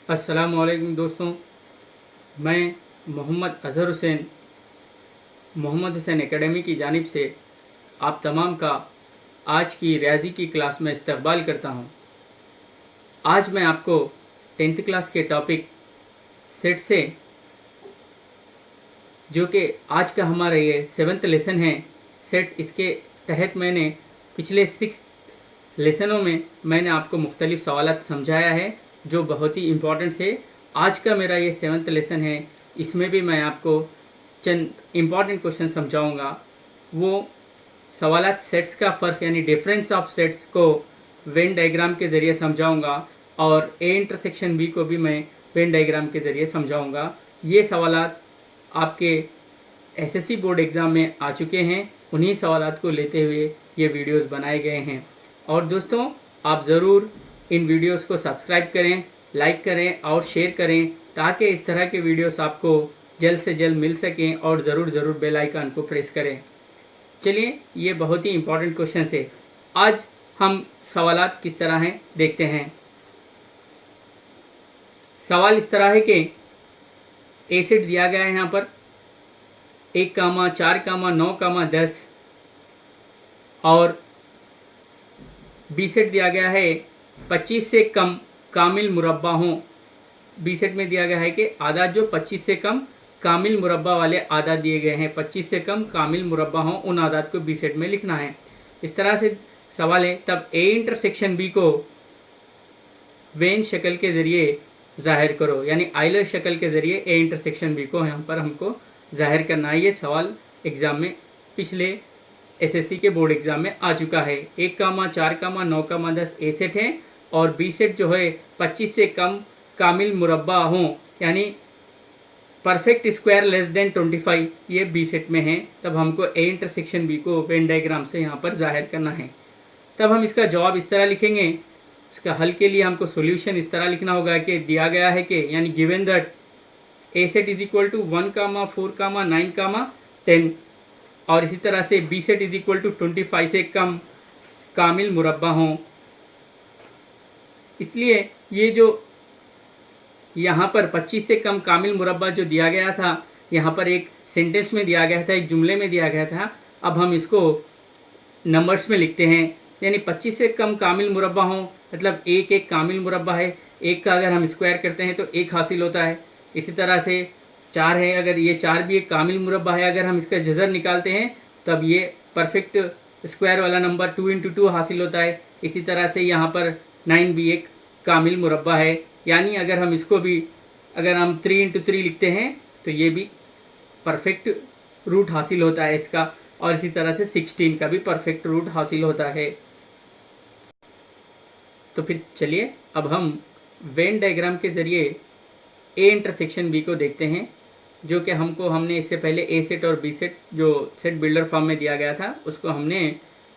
अस्सलामुअलैकुम दोस्तों, मैं मोहम्मद हुसैन एकेडमी की जानिब से आप तमाम का आज की रियाजी की क्लास में इस्तकबाल करता हूं। आज मैं आपको 10th क्लास के टॉपिक सेट से, जो कि आज का हमारा ये 7th लेसन है सेट्स, इसके तहत मैंने पिछले 6 लेसनों में मैंने आपको मुख्तलिफ सवालात समझाया है जो बहुत ही इम्पॉर्टेंट थे। आज का मेरा ये 7th लेसन है, इसमें भी मैं आपको चंद इम्पॉर्टेंट क्वेश्चन समझाऊंगा। वो सवालात सेट्स का फ़र्क यानी डिफरेंस ऑफ सेट्स को वेन डायग्राम के ज़रिए समझाऊंगा और ए इंटरसेक्शन बी को भी मैं वेन डायग्राम के ज़रिए समझाऊंगा। ये सवालात आपके एसएससी बोर्ड एग्ज़ाम में आ चुके हैं, उन्हीं सवालात को लेते हुए ये वीडियोस बनाए गए हैं। और दोस्तों, आप ज़रूर इन वीडियोस को सब्सक्राइब करें, लाइक करें और शेयर करें ताकि इस तरह के वीडियोस आपको जल्द से जल्द मिल सकें, और ज़रूर बेल आइकन को प्रेस करें। चलिए, ये बहुत ही इम्पोर्टेंट क्वेश्चन है। आज हम सवालात किस तरह हैं देखते हैं। सवाल इस तरह है कि ए सेट दिया गया है यहाँ पर 1, 4, 9, 10 और बी सेट दिया गया है 25 से कम कामिल मुरब्बा हों। बी सेट में दिया गया है कि आदाद जो 25 से कम कामिल मुरब्बा वाले आदाद दिए गए हैं, 25 से कम कामिल मुरब्बा हों, उन आदाद को बी सेट में लिखना है। इस तरह से सवाल है। तब ए इंटरसेक्शन बी को वेन शक्ल के ज़रिए ज़ाहिर करो, यानी आइलर शक्ल के ज़रिए ए इंटरसेक्शन बी को यहाँ पर हमको ज़ाहिर करना है। ये सवाल एग्ज़ाम में पिछले एसएससी के बोर्ड एग्ज़ाम में आ चुका है। 1, 4, 9, 10 ए सेट है और बी सेट जो है 25 से कम कामिल मुरब्बा हों, यानी परफेक्ट स्क्वायर लेस देन 25, ये बी सेट में है। तब हमको ए इंटरसेक्शन बी को वेन डायग्राम से यहाँ पर जाहिर करना है। तब हम इसका जवाब इस तरह लिखेंगे। इसका हल के लिए हमको सॉल्यूशन इस तरह लिखना होगा कि दिया गया है कि यानी given that A set is equal to 1, 4, 9, 10 और इसी तरह से B set is equal to 25 से कम कामिल मुरब्बा हों। इसलिए ये जो यहाँ पर 25 से कम कामिल मुरब्बा जो दिया गया था, यहाँ पर एक सेंटेंस में दिया गया था, एक जुमले में दिया गया था। अब हम इसको नंबर्स में लिखते हैं, यानी 25 से कम कामिल मुरब्बा हों मतलब एक कामिल मुरब्बा है। 1 का अगर हम स्क्वायर करते हैं तो 1 हासिल होता है। इसी तरह से 4 है, अगर ये 4 भी एक कामिल मुरब्बा है, अगर हम इसका जज़र निकालते हैं तब ये परफेक्ट स्क्वायर वाला नंबर 2 × 2 हासिल होता है। इसी तरह से यहाँ पर 9 भी एक कामिल मुरब्बा है, यानी अगर हम इसको भी अगर हम 3 × 3 लिखते हैं तो ये भी परफेक्ट रूट हासिल होता है इसका, और इसी तरह से 16 का भी परफेक्ट रूट हासिल होता है। तो फिर चलिए अब हम वेन डायग्राम के ज़रिए ए इंटरसेक्शन बी को देखते हैं, जो कि हमने इससे पहले ए सेट और बी सेट जो सेट बिल्डर फॉर्म में दिया गया था उसको हमने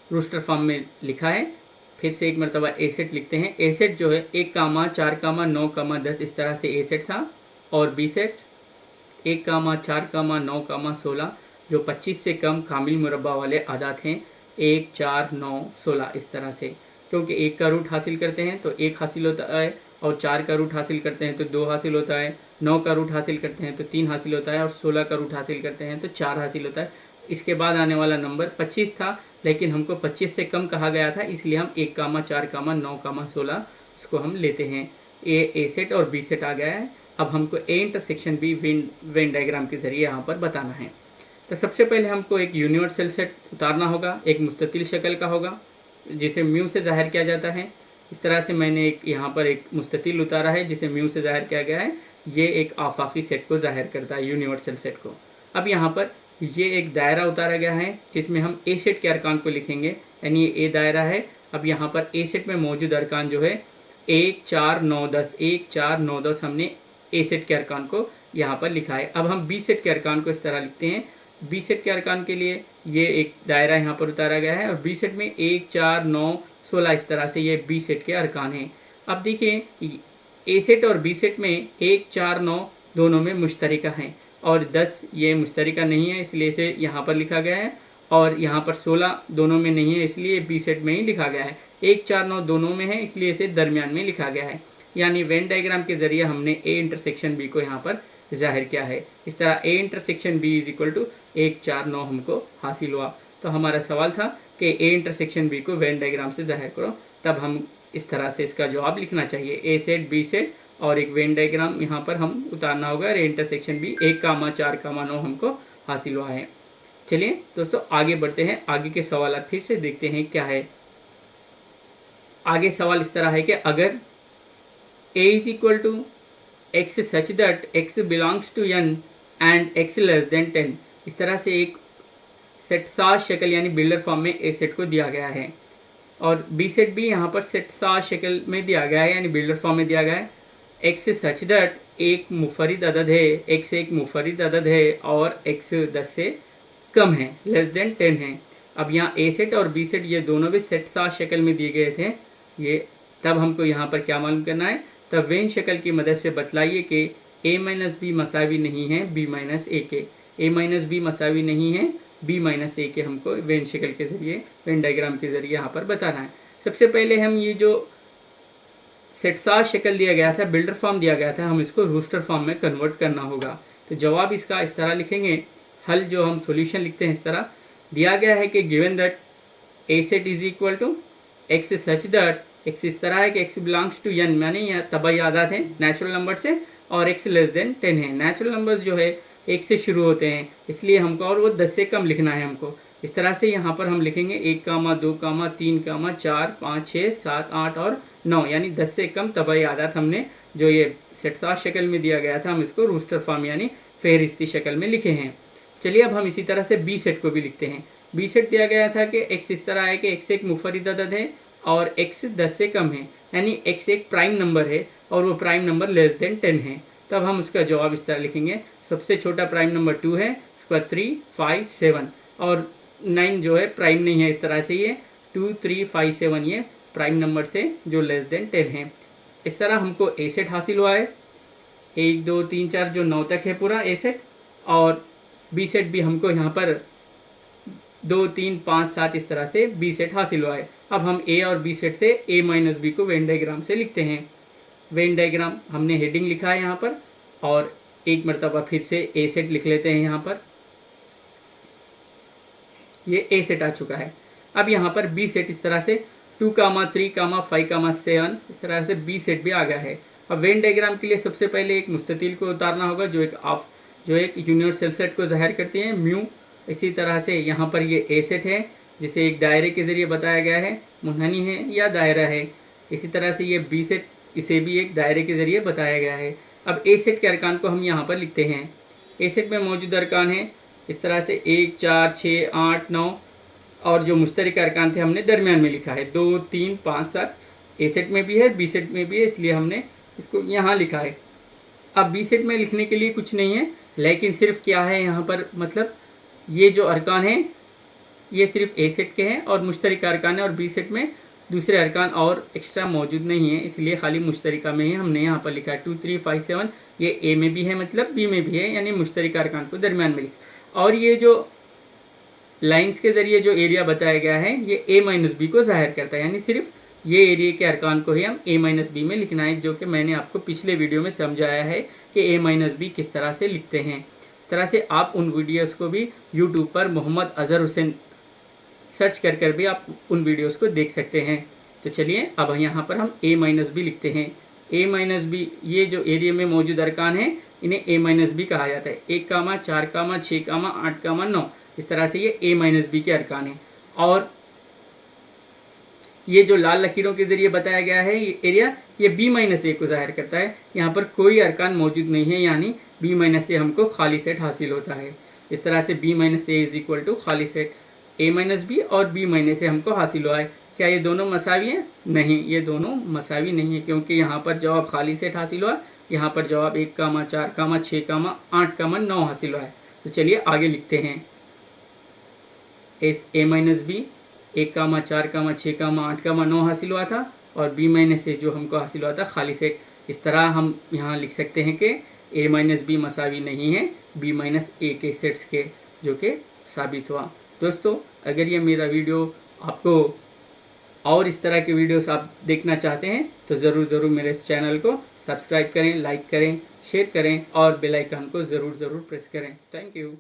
रूस्टर फॉर्म में लिखा है। फिर से एक मरतबा ए सेट लिखते हैं। ए सेट जो है 1, 4, 9, 10 इस तरह से ए सेट था, और बी सेट 1, 4, 9, 16 जो 25 से कम कामिल मुरब्बा वाले आदाद हैं, 1, 4, 9, 16 इस तरह से। क्योंकि 1 का रूट हासिल करते हैं तो 1 हासिल होता है, और 4 का रूट हासिल करते हैं तो 2 हासिल होता है, 9 का रूट हासिल करते हैं तो 3 हासिल होता है, और 16 का रूट हासिल करते हैं तो 4 हासिल होता है। इसके बाद आने वाला नंबर 25 था, लेकिन हमको 25 से कम कहा गया था, इसलिए हम 1, 4, 9, 16 इसको हम लेते हैं। ए सेट और बी सेट आ गया है। अब हमको A intersection B Venn diagram के ज़रिए यहाँ पर बताना है। तो सबसे पहले हमको एक यूनिवर्सल सेट उतारना होगा, एक मुस्ततिल शक्ल का होगा जिसे म्यू से जाहिर किया जाता है। इस तरह से मैंने यहाँ पर एक मुस्ततिल उतारा है जिसे म्यू से जाहिर किया गया है। ये एक आफाकी सेट को जाहिर करता है, यूनिवर्सल सेट को। अब यहाँ पर ये एक दायरा उतारा गया है जिसमें हम ए सेट के अरकान को लिखेंगे, यानी ये ए दायरा है। अब यहाँ पर ए सेट में मौजूद अरकान जो है 1, 4, 9, 10, 1, 4, 9, 10 हमने ए सेट के अरकान को यहाँ पर लिखा है। अब हम बी सेट के अरकान को इस तरह लिखते हैं। बी सेट के अरकान के लिए ये एक दायरा यहाँ पर उतारा गया है, और बी सेट में 1, 4, 9, 16 इस तरह से ये बी सेट के अरकान हैं। अब देखिए ए सेट और बी सेट में 1, 4, 9 दोनों में मुश्तरिका हैं, और 10 ये मुश्तरिका नहीं है, इसलिए इसे यहाँ पर लिखा गया है। और यहाँ पर 16 दोनों में नहीं है, इसलिए बी सेट में ही लिखा गया है। 1, 4, 9 दोनों में है, इसलिए इसे दरमियान में लिखा गया है। यानी वेन डायग्राम के जरिए हमने ए इंटरसेक्शन बी को यहाँ पर जाहिर किया है। इस तरह A intersection B is equal to 1 4 9 हमको हासिल हुआ। तो हमारा सवाल था कि ए इंटरसेक्शन बी को वेन डायग्राम से जाहिर करो, तब हम इस तरह से इसका जवाब लिखना चाहिए। ए सेट बी सेट और एक वेन डायग्राम यहाँ पर हम उतारना होगा। ए इंटरसेक्शन बी 1 4 9 हमको हासिल हुआ है। चलिए दोस्तों आगे बढ़ते हैं, आगे के सवाल फिर से देखते हैं क्या है। आगे सवाल इस तरह है कि अगर a is equal to x such that x belongs to n and x less than 10, इस तरह से एक सेट साज शक्ल यानी बिल्डर फॉर्म में ए सेट को दिया गया है और बी सेट भी यहाँ पर सेट साज शक्ल में दिया गया है यानी बिल्डर फॉर्म में दिया गया है। x सच दैट एक मुफरिद अदद है, x एक मुफरिद अदद है और x 10 से कम है, लेस देन 10 है। अब यहाँ ए सेट और बी सेट ये दोनों भी सेट साज शक्ल में दिए गए थे, ये तब हमको यहाँ पर क्या मालूम करना है, तब वेन शक्ल की मदद से बतलाइए कि a माइनस बी मसावी नहीं है b माइनस ए के। a माइनस बी मसावी नहीं है b माइनस ए के हमको वेन शक्ल के जरिए, वेन डायग्राम के जरिए यहाँ पर बताना है। सबसे पहले हम ये जो सेट साज शक्ल दिया गया था, बिल्डर फॉर्म दिया गया था, हम इसको रूस्टर फॉर्म में कन्वर्ट करना होगा। तो जवाब इसका इस तरह लिखेंगे, हल जो हम सॉल्यूशन लिखते हैं इस तरह दिया गया है कि given that A set is equal to x such that x इस तरह है कि एक्स बिलोंग्स टू n, मैंने यहाँ तबाही आदात है नेचुरल नंबर से और एक्स लेस देन 10 है। नेचुरल नंबर्स जो है 1 से शुरू होते हैं, इसलिए हमको और वो 10 से कम लिखना है हमको। इस तरह से यहाँ पर हम लिखेंगे 1 2 3 4 5 6 7 8 और 9, यानी 10 से कम तबाही आदात हमने जो ये सेट साज शक्ल में दिया गया था, हम इसको रूस्टर फॉर्म यानी फेहरिस्ती शक्ल में लिखे हैं। चलिए अब हम इसी तरह से बी सेट को भी लिखते हैं। बी सेट दिया गया था कि x इस तरह है कि x एक मुफरिद अदद है और x 10 से कम है, यानी x एक प्राइम नंबर है और वो प्राइम नंबर लेस देन 10 है। तब हम उसका जवाब इस तरह लिखेंगे, सबसे छोटा प्राइम नंबर 2 है, उसके बाद 3 5 7 और 9 जो है प्राइम नहीं है। इस तरह से ये 2 3 5 7 ये प्राइम नंबर से जो लेस देन 10 है। इस तरह हमको ए सेट हासिल हुआ है, 1 2 3 4 जो 9 तक है पूरा ए सेट, और बी सेट भी हमको यहाँ पर 2 3 5 7 इस तरह से बी सेट हासिल हुआ है। अब हम ए और बी सेट से ए माइनस बी को वेन डायग्राम से लिखते हैं। वेन डायग्राम हमने हेडिंग लिखा है यहाँ पर, और एक मरतबा फिर से ए सेट लिख लेते हैं यहाँ पर। ये ए सेट आ चुका है। अब यहाँ पर बी सेट इस तरह से 2 3 5 7 इस तरह से बी सेट भी आ गया है। अब वेन डायग्राम के लिए सबसे पहले एक मुस्ततिल को उतारना होगा जो एक यूनिवर्सल सेट को जाहिर करती है, म्यू। इसी तरह से यहाँ पर ये ए सेट है जिसे एक दायरे के जरिए बताया गया है, मुनहनी है या दायरा है। इसी तरह से ये बी सेट, इसे भी एक दायरे के जरिए बताया गया है। अब ए सेट के अरकान को हम यहाँ पर लिखते हैं। ए सेट में मौजूद अरकान है इस तरह से 1 4 6 8 9, और जो मुश्तरक अरकान थे हमने दरमियान में लिखा है 2 3 5 7। ए सेट में भी है, बी सेट में भी है, इसलिए हमने इसको यहाँ लिखा है। अब बी सेट में लिखने के लिए कुछ नहीं है, लेकिन सिर्फ क्या है यहाँ पर, मतलब ये जो अरकान हैं ये सिर्फ ए सेट के हैं और मुश्तरक अरकान है, और बी सेट में दूसरे अरकान और एक्स्ट्रा मौजूद नहीं है, इसलिए खाली मुश्तरका में ही हमने यहाँ पर लिखा है 2 3 5 7। ये ए में भी है, मतलब बी में भी है, यानी मुश्तरक अरकान को दरमियान में लिखा। और ये जो लाइंस के जरिए जो एरिया बताया गया है ये ए माइनस बी को जाहिर करता है, यानी सिर्फ ये एरिया के अरकान को ही हम ए माइनस बी में लिखना है, जो कि मैंने आपको पिछले वीडियो में समझाया है कि ए माइनस बी किस तरह से लिखते हैं। इस तरह से आप उन वीडियोस को भी यूट्यूब पर मोहम्मद अजहर हुसैन सर्च कर भी आप उन वीडियोस को देख सकते हैं। तो चलिए अब यहाँ पर हम ए माइनस बी लिखते हैं। ए माइनस बी, ये जो एरिया में मौजूद अरकान है इन्हें ए माइनस बी कहा जाता है। 1 4 6 8 9, इस तरह से ये ए माइनस बी के अरकान है। और ये जो लाल लकीरों के जरिए बताया गया है ये एरिया, ये बी माइनस ए को जाहिर करता है। यहाँ पर कोई अरकान मौजूद नहीं है, यानी बी माइनस ए हमको खाली सेट हासिल होता है। इस तरह से B minus A is equal to खाली सेट ए माइनस बी, और बी माइनस ए हमको हासिल हुआ है। क्या ये दोनों मसावी हैं? नहीं, ये दोनों मसावी नहीं है, क्योंकि यहाँ पर जवाब खाली सेट हासिल हुआ, यहाँ पर जवाब 1 4 6 8 9 हासिल हुआ है। तो चलिए आगे लिखते हैं। ए माइनस बी 1 4 6 8 9 हासिल हुआ था, और बी माइनस ए जो हमको हासिल हुआ था खाली सेट। इस तरह हम यहाँ लिख सकते हैं कि ए माइनस बी मसावी नहीं है बी माइनस ए के सेट्स के, जो कि साबित हुआ। दोस्तों, अगर ये मेरा वीडियो आपको और इस तरह की वीडियोस आप देखना चाहते हैं तो ज़रूर मेरे इस चैनल को सब्सक्राइब करें, लाइक करें, शेयर करें और बेल आइकन को ज़रूर प्रेस करें। Thank you.